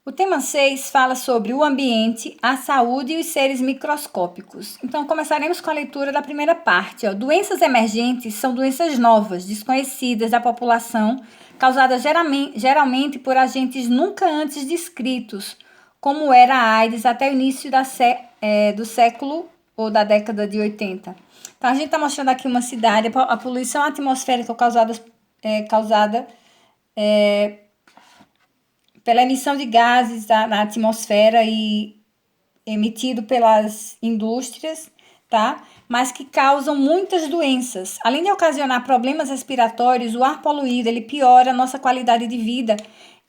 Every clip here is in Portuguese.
O tema 6 fala sobre o ambiente, a saúde e os seres microscópicos. Então, começaremos com a leitura da primeira parte. Doenças emergentes são doenças novas, desconhecidas da população, causadas geralmente por agentes nunca antes descritos, como era a AIDS até o início do século ou da década de 80. Então, a gente está mostrando aqui uma cidade, a poluição atmosférica causada pela emissão de gases na atmosfera e emitido pelas indústrias, tá? Mas que causam muitas doenças. Além de ocasionar problemas respiratórios, o ar poluído, ele piora a nossa qualidade de vida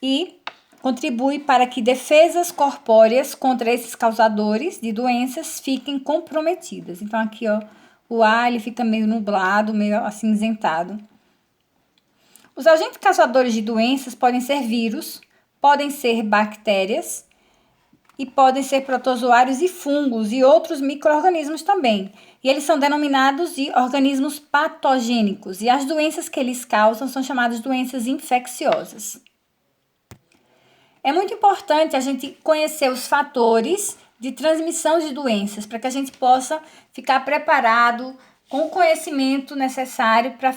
e contribui para que defesas corpóreas contra esses causadores de doenças fiquem comprometidas. Então, aqui, o ar, ele fica meio nublado, meio acinzentado. Os agentes causadores de doenças podem ser vírus, podem ser bactérias e podem ser protozoários e fungos e outros micro-organismos também. E eles são denominados de organismos patogênicos. E as doenças que eles causam são chamadas doenças infecciosas. É muito importante a gente conhecer os fatores de transmissão de doenças para que a gente possa ficar preparado com o conhecimento necessário para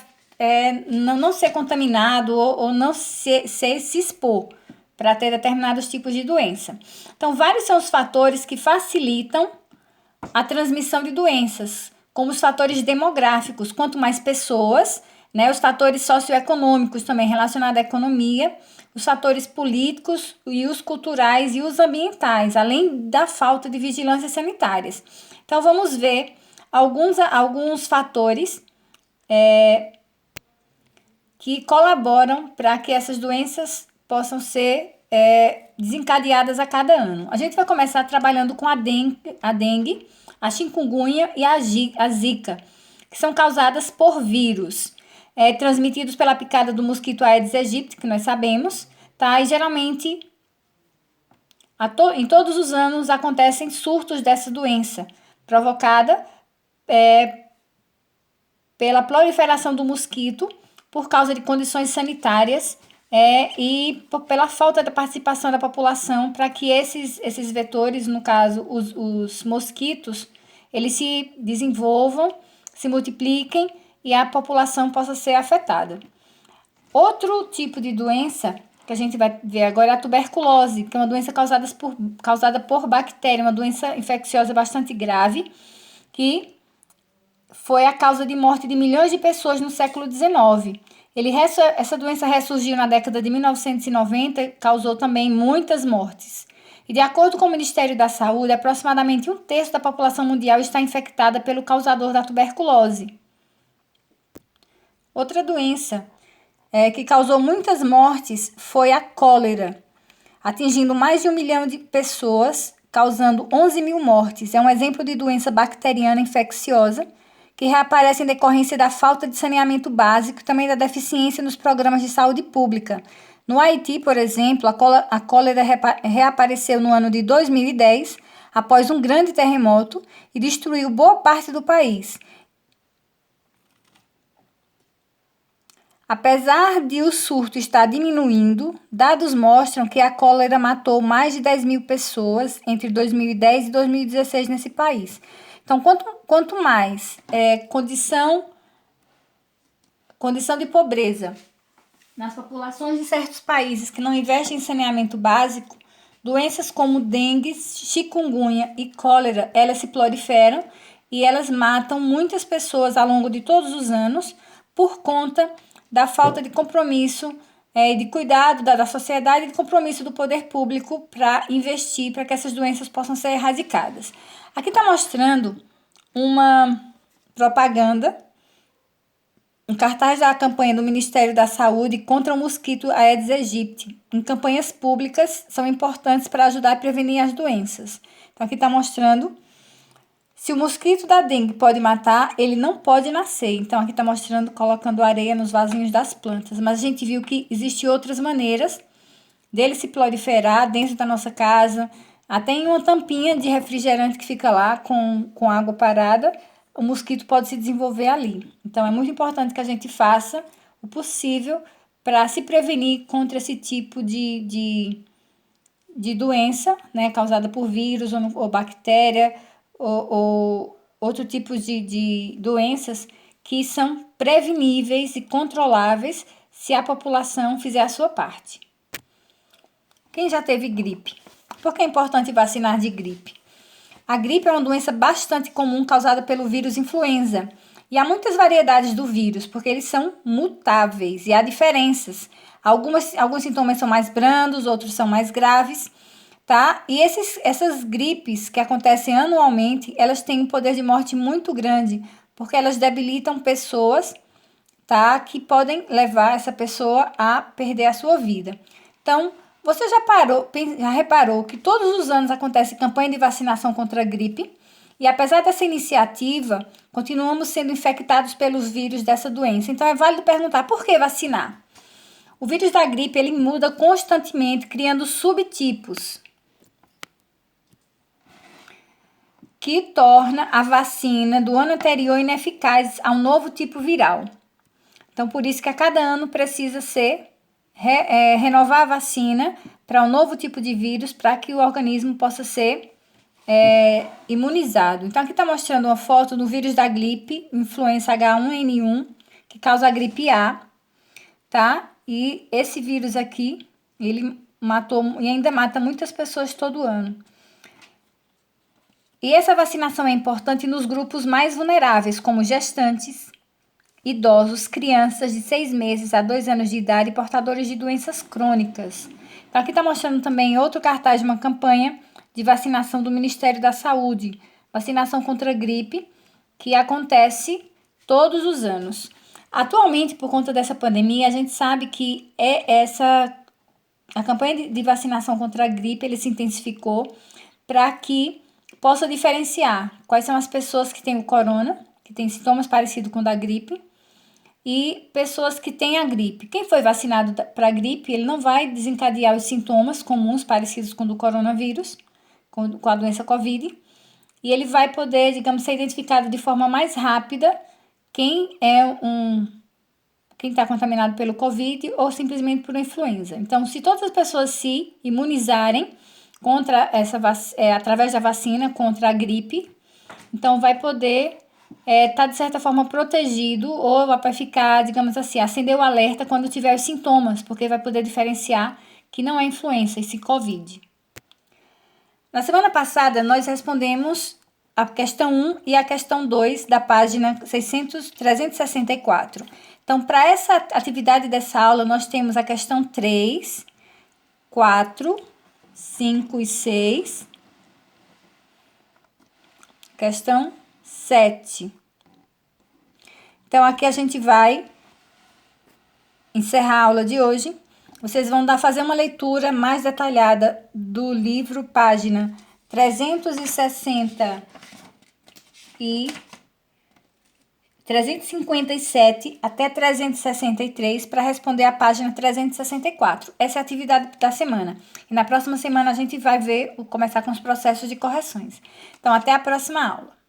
não ser contaminado ou não se expor para ter determinados tipos de doença. Então, vários são os fatores que facilitam a transmissão de doenças, como os fatores demográficos, quanto mais pessoas, né, os fatores socioeconômicos também relacionados à economia, os fatores políticos e os culturais e os ambientais, além da falta de vigilância sanitárias. Então, vamos ver alguns fatores que colaboram para que essas doenças possam ser desencadeadas a cada ano. A gente vai começar trabalhando com a dengue, a chikungunya e a zika, que são causadas por vírus, transmitidos pela picada do mosquito Aedes aegypti, que nós sabemos, tá? E geralmente, em todos os anos, acontecem surtos dessa doença, provocada pela proliferação do mosquito, por causa de condições sanitárias e pela falta da participação da população para que esses vetores, no caso os mosquitos, eles se desenvolvam, se multipliquem e a população possa ser afetada. Outro tipo de doença que a gente vai ver agora é a tuberculose, que é uma doença causada por bactéria, uma doença infecciosa bastante grave, que foi a causa de morte de milhões de pessoas no século XIX. Essa doença ressurgiu na década de 1990 e causou também muitas mortes. E de acordo com o Ministério da Saúde, aproximadamente 1/3 da população mundial está infectada pelo causador da tuberculose. Outra doença que causou muitas mortes foi a cólera, atingindo mais de 1 milhão de pessoas, causando 11 mil mortes. É um exemplo de doença bacteriana infecciosa que reaparece em decorrência da falta de saneamento básico e também da deficiência nos programas de saúde pública. No Haiti, por exemplo, a cólera reapareceu no ano de 2010, após um grande terremoto, e destruiu boa parte do país. Apesar de o surto estar diminuindo, dados mostram que a cólera matou mais de 10 mil pessoas entre 2010 e 2016 nesse país. Então, quanto mais condição de pobreza nas populações de certos países que não investem em saneamento básico, doenças como dengue, chikungunya e cólera, elas se proliferam e elas matam muitas pessoas ao longo de todos os anos por conta da falta de compromisso, de cuidado da sociedade e de compromisso do poder público para investir para que essas doenças possam ser erradicadas. Aqui está mostrando uma propaganda, um cartaz da campanha do Ministério da Saúde contra o mosquito Aedes aegypti. Em campanhas públicas são importantes para ajudar a prevenir as doenças. Então aqui está mostrando, se o mosquito da dengue pode matar, ele não pode nascer. Então aqui está mostrando, colocando areia nos vasinhos das plantas. Mas a gente viu que existem outras maneiras dele se proliferar dentro da nossa casa. Até em uma tampinha de refrigerante que fica lá com água parada, o mosquito pode se desenvolver ali. Então, é muito importante que a gente faça o possível para se prevenir contra esse tipo de de doença, né, causada por vírus ou bactéria ou outro tipo de doenças que são preveníveis e controláveis se a população fizer a sua parte. Quem já teve gripe? Por que é importante vacinar de gripe? A gripe é uma doença bastante comum causada pelo vírus influenza. E há muitas variedades do vírus, porque eles são mutáveis e há diferenças. Alguns sintomas são mais brandos, outros são mais graves, tá? E essas gripes que acontecem anualmente, elas têm um poder de morte muito grande, porque elas debilitam pessoas, tá? Que podem levar essa pessoa a perder a sua vida. Então, você já reparou que todos os anos acontece campanha de vacinação contra a gripe? E apesar dessa iniciativa, continuamos sendo infectados pelos vírus dessa doença. Então, é válido perguntar por que vacinar? O vírus da gripe, ele muda constantemente, criando subtipos, que torna a vacina do ano anterior ineficaz a um novo tipo viral. Então, por isso que a cada ano precisa ser renovar a vacina para um novo tipo de vírus, para que o organismo possa ser imunizado. Então, aqui está mostrando uma foto do vírus da gripe, influenza H1N1, que causa a gripe A, tá? E esse vírus aqui, ele matou e ainda mata muitas pessoas todo ano. E essa vacinação é importante nos grupos mais vulneráveis, como gestantes, idosos, crianças de 6 meses a 2 anos de idade e portadores de doenças crônicas. Então, aqui está mostrando também outro cartaz de uma campanha de vacinação do Ministério da Saúde, vacinação contra a gripe, que acontece todos os anos. Atualmente, por conta dessa pandemia, a gente sabe que a campanha de vacinação contra a gripe, ele se intensificou para que possa diferenciar quais são as pessoas que têm o corona, que têm sintomas parecidos com o da gripe, e pessoas que têm a gripe. Quem foi vacinado para a gripe, ele não vai desencadear os sintomas comuns parecidos com o do coronavírus, com a doença Covid, e ele vai poder, digamos, ser identificado de forma mais rápida quem está contaminado pelo Covid ou simplesmente por influenza. Então, se todas as pessoas se imunizarem contra através da vacina contra a gripe, então vai poder tá de certa forma protegido ou vai ficar, digamos assim, acender o alerta quando tiver os sintomas, porque vai poder diferenciar que não é influenza, esse Covid. Na semana passada, nós respondemos a questão 1 e a questão 2 da página 364. Então, para essa atividade dessa aula, nós temos a questão 3, 4, 5 e 6, questão 7. Então, aqui a gente vai encerrar a aula de hoje. Vocês vão fazer uma leitura mais detalhada do livro, página 357 até 363 para responder a página 364. Essa é a atividade da semana. E na próxima semana a gente vai começar com os processos de correções. Então, até a próxima aula.